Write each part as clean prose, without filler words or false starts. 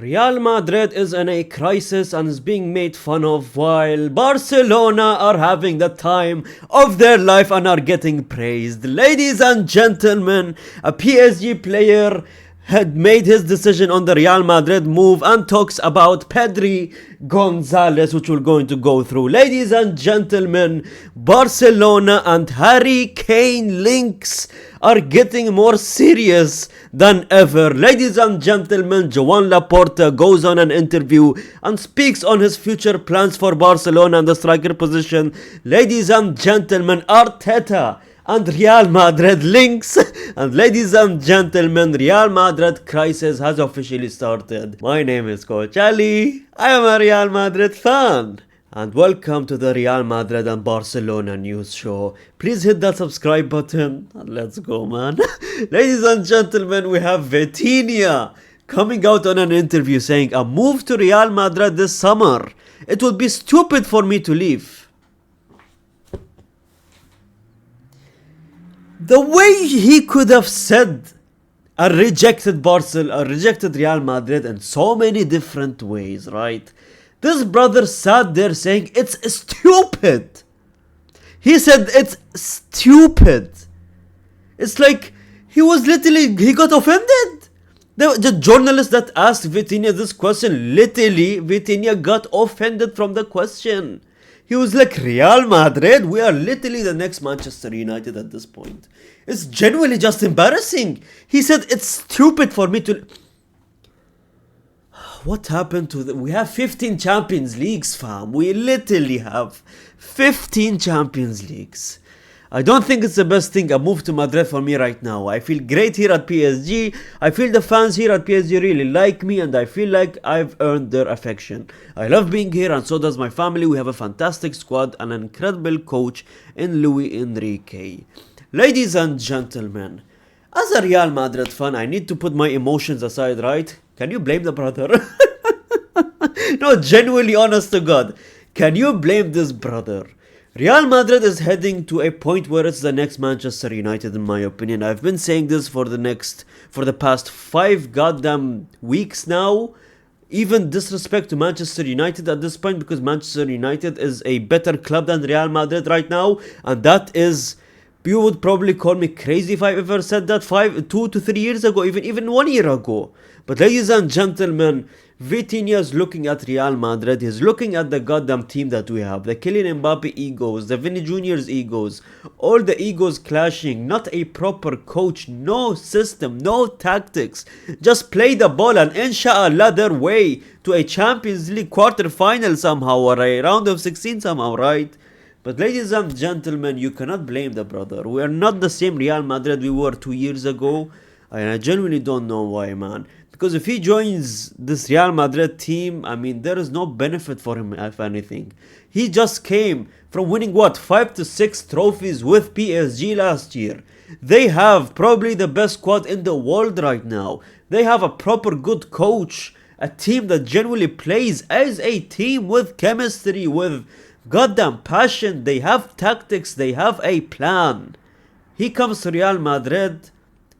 Real Madrid is in a crisis and is being made fun of, while Barcelona are having the time of their life and are getting praised. Ladies and gentlemen, a PSG player had made his decision on the Real Madrid move and talks about Pedri Gonzalez, which we're going to go through. Ladies and gentlemen, Barcelona and Harry Kane links are getting more serious than ever. Ladies and gentlemen, Joan Laporta goes on an interview and speaks on his future plans for Barcelona and the striker position. Ladies and gentlemen, Arteta and Real Madrid links. And ladies and gentlemen, Real Madrid crisis has officially started. My name is Coach Ali. I am a Real Madrid fan. And welcome to the Real Madrid and Barcelona news show. Please hit that subscribe button and let's go, man. Ladies and gentlemen, we have Vitinha coming out on an interview saying, a move to Real Madrid this summer. It would be stupid for me to leave. The way he could have said and rejected Real Madrid in so many different ways, right? This brother sat there saying it's stupid. He said it's stupid. It's like he got offended. The journalist that asked Vitinha this question, literally, Vitinha got offended from the question. He was like, Real Madrid? We are literally the next Manchester United at this point. It's genuinely just embarrassing. He said it's stupid for me to... What happened to we have 15 Champions Leagues, fam. We literally have 15 Champions Leagues. I don't think it's the best thing, a move to Madrid for me right now. I feel great here at PSG. I feel the fans here at PSG really like me and I feel like I've earned their affection. I love being here and so does my family. We have a fantastic squad and an incredible coach in Luis Enrique. Ladies and gentlemen, as a Real Madrid fan, I need to put my emotions aside, right? Can you blame the brother? No, genuinely honest to God. Can you blame this brother? Real Madrid is heading to a point where it's the next Manchester United in my opinion. I've been saying this for the past 5 goddamn weeks now. Even disrespect to Manchester United at this point because Manchester United is a better club than Real Madrid right now. And that is... You would probably call me crazy if I ever said that 2 to 3 years ago, even 1 year ago. But ladies and gentlemen, Vitinha is looking at Real Madrid. He's looking at the goddamn team that we have. The Kylian Mbappe egos, the Vinny Jr.'s egos, all the egos clashing. Not a proper coach, no system, no tactics. Just play the ball and inshallah their way to a Champions League quarter final somehow or a round of 16 somehow, right? But ladies and gentlemen, you cannot blame the brother. We are not the same Real Madrid we were 2 years ago. And I genuinely don't know why, man. Because if he joins this Real Madrid team, I mean, there is no benefit for him, if anything. He just came from winning, 5 to 6 trophies with PSG last year. They have probably the best squad in the world right now. They have a proper good coach. A team that genuinely plays as a team with chemistry, with... goddamn passion. They have tactics, they have a plan. He comes to Real Madrid,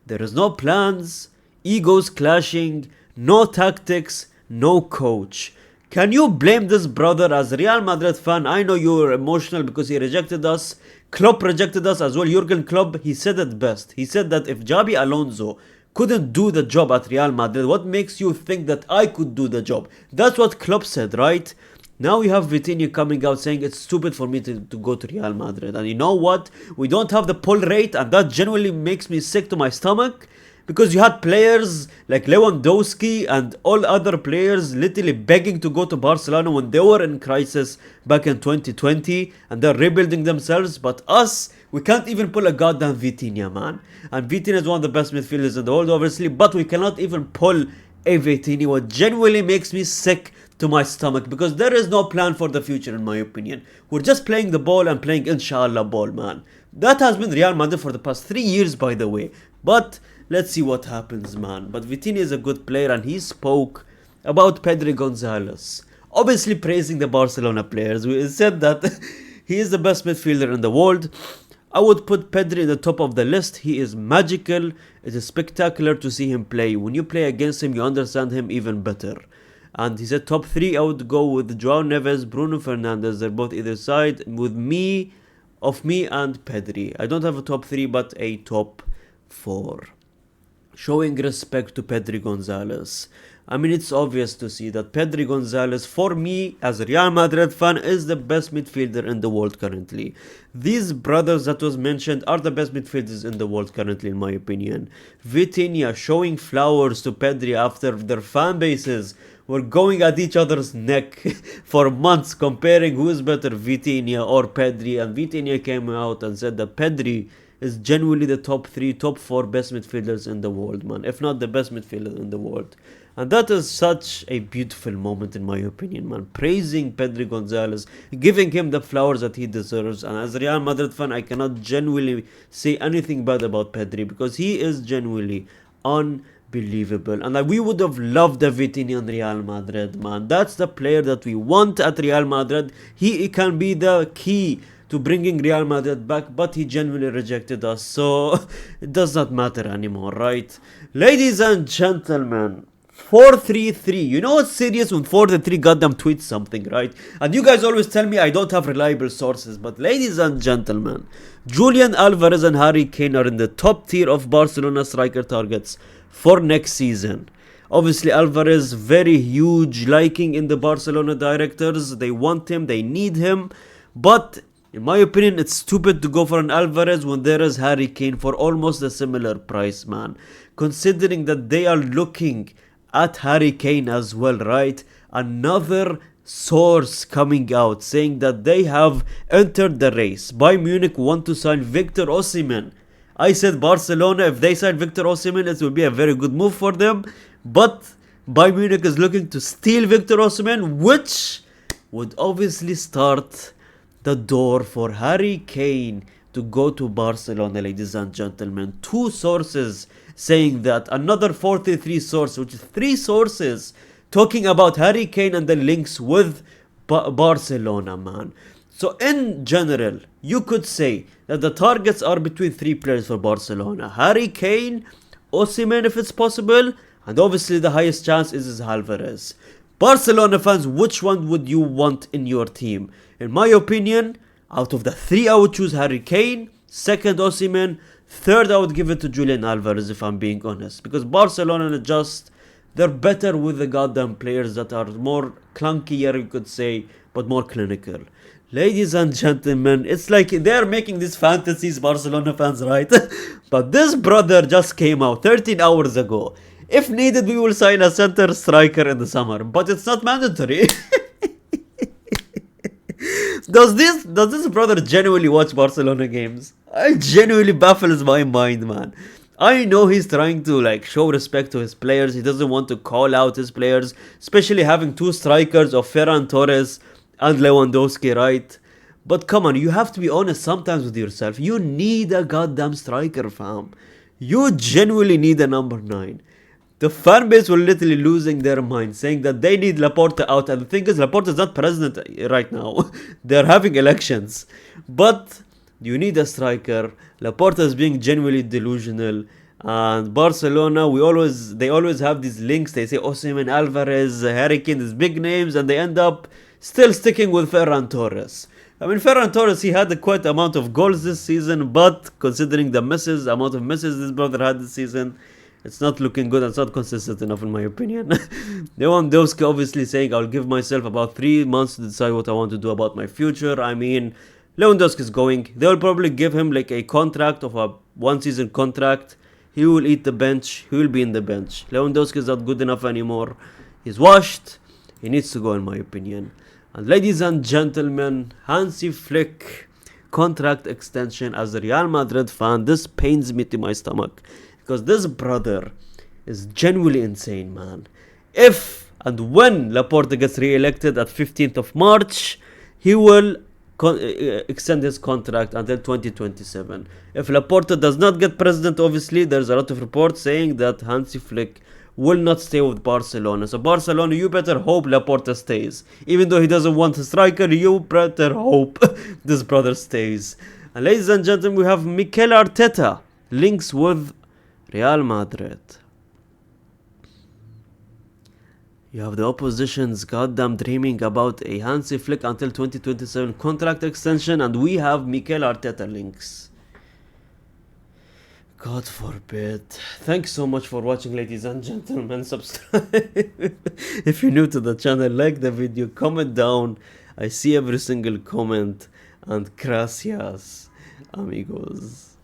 there is no plans, egos clashing, no tactics, no coach. Can you blame this brother? As a Real Madrid fan, I know you're emotional because he rejected us. Klopp rejected us as well. Jurgen Klopp, he said it best. He said that if Xabi Alonso couldn't do the job at Real Madrid, what makes you think that I could do the job? That's what Klopp said, right? Now you have Vitinha coming out saying it's stupid for me to go to Real Madrid. And you know what? We don't have the pull rate and that genuinely makes me sick to my stomach. Because you had players like Lewandowski and all other players literally begging to go to Barcelona when they were in crisis back in 2020. And they're rebuilding themselves. But us, we can't even pull a goddamn Vitinha, man. And Vitinha is one of the best midfielders in the world, obviously. But we cannot even pull a Vitinha. What genuinely makes me sick to my stomach, because there is no plan for the future in my opinion. We're just playing the ball and playing inshallah ball, man. That has been Real Madrid for the past 3 years, by the way. But let's see what happens, man. But Vitinha is a good player and he spoke about Pedri Gonzalez, obviously praising the Barcelona players. We said that he is the best midfielder in the world. I would put Pedri in the top of the list. He is magical. It is spectacular to see him play. When you play against him, you understand him even better. And he said top 3, I would go with Joao Neves, Bruno Fernandes. They're both either side. With me and Pedri. I don't have a top 3, but a top 4. Showing respect to Pedri Gonzalez. I mean, it's obvious to see that Pedri Gonzalez, for me, as a Real Madrid fan, is the best midfielder in the world currently. These brothers that was mentioned are the best midfielders in the world currently, in my opinion. Vitinha showing flowers to Pedri after their fan bases were going at each other's neck for months, comparing who is better, Vitinha or Pedri. And Vitinha came out and said that Pedri is genuinely the top 3, top 4 best midfielders in the world, man. If not the best midfielder in the world. And that is such a beautiful moment, in my opinion, man. Praising Pedri Gonzalez, giving him the flowers that he deserves. And as a Real Madrid fan, I cannot genuinely say anything bad about Pedri, because he is genuinely unbelievable. And we would have loved a Vitinha in Real Madrid, man. That's the player that we want at Real Madrid. He can be the key to bringing Real Madrid back, but he genuinely rejected us, so it does not matter anymore, right? Ladies and gentlemen, 433. You know what's serious when 433 goddamn tweets something, right? And you guys always tell me I don't have reliable sources, but ladies and gentlemen, Julian Alvarez and Harry Kane are in the top tier of Barcelona striker targets for next season. Obviously, Alvarez, very huge liking in the Barcelona directors. They want him, they need him, but in my opinion, it's stupid to go for an Alvarez when there is Harry Kane for almost a similar price, man. Considering that they are looking at Harry Kane as well, right? Another source coming out saying that they have entered the race. Bayern Munich want to sign Victor Osimhen. I said Barcelona, if they sign Victor Osimhen, it will be a very good move for them. But Bayern Munich is looking to steal Victor Osimhen, which would obviously start the door for Harry Kane to go to Barcelona, ladies and gentlemen. 2 sources saying that. Another 43 source, which is 3 sources talking about Harry Kane and the links with Barcelona, man. So in general, you could say that the targets are between 3 players for Barcelona. Harry Kane, Osimhen if it's possible, and obviously the highest chance is Alvarez. Barcelona fans, which one would you want in your team? In my opinion, out of the 3, I would choose Harry Kane, 2nd Osimhen, 3rd I would give it to Julian Alvarez, if I'm being honest. Because Barcelona they're better with the goddamn players that are more clunkier, you could say, but more clinical. Ladies and gentlemen, it's like they're making these fantasies, Barcelona fans, right? But this brother just came out 13 hours ago. If needed, we will sign a center striker in the summer, but it's not mandatory. Does this brother genuinely watch Barcelona games? It genuinely baffles my mind, man. I know he's trying to show respect to his players. He doesn't want to call out his players, especially having 2 strikers of Ferran Torres and Lewandowski, right? But come on, you have to be honest sometimes with yourself. You need a goddamn striker, fam. You genuinely need a number 9. The fan base were literally losing their mind, saying that they need Laporta out. And the thing is, Laporta is not president right now. They're having elections. But you need a striker. Laporta is being genuinely delusional. And Barcelona, they always have these links. They say Osimhen, Alvarez, Harry Kane, these big names. And they end up still sticking with Ferran Torres. I mean, Ferran Torres, he had quite amount of goals this season. But considering the amount of misses this brother had this season, it's not looking good. It's not consistent enough, in my opinion. Lewandowski obviously saying, I'll give myself about 3 months to decide what I want to do about my future. I mean, Lewandowski is going. They'll probably give him a contract of a 1-season contract. He will eat the bench. He will be in the bench. Lewandowski is not good enough anymore. He's washed. He needs to go, in my opinion. And ladies and gentlemen, Hansi Flick contract extension. As a Real Madrid fan, this pains me to my stomach. Because this brother is genuinely insane, man. If and when Laporta gets re-elected at 15th of March, he will extend his contract until 2027. If Laporta does not get president, obviously, there's a lot of reports saying that Hansi Flick will not stay with Barcelona. So Barcelona, you better hope Laporta stays. Even though he doesn't want a striker, you better hope this brother stays. And ladies and gentlemen, we have Mikel Arteta links with Real Madrid. You have the opposition's goddamn dreaming about a Hansi Flick until 2027 contract extension, and we have Mikel Arteta links. God forbid. Thanks so much for watching, ladies and gentlemen. Subscribe if you're new to the channel, like the video, comment down. I see every single comment, and gracias, amigos.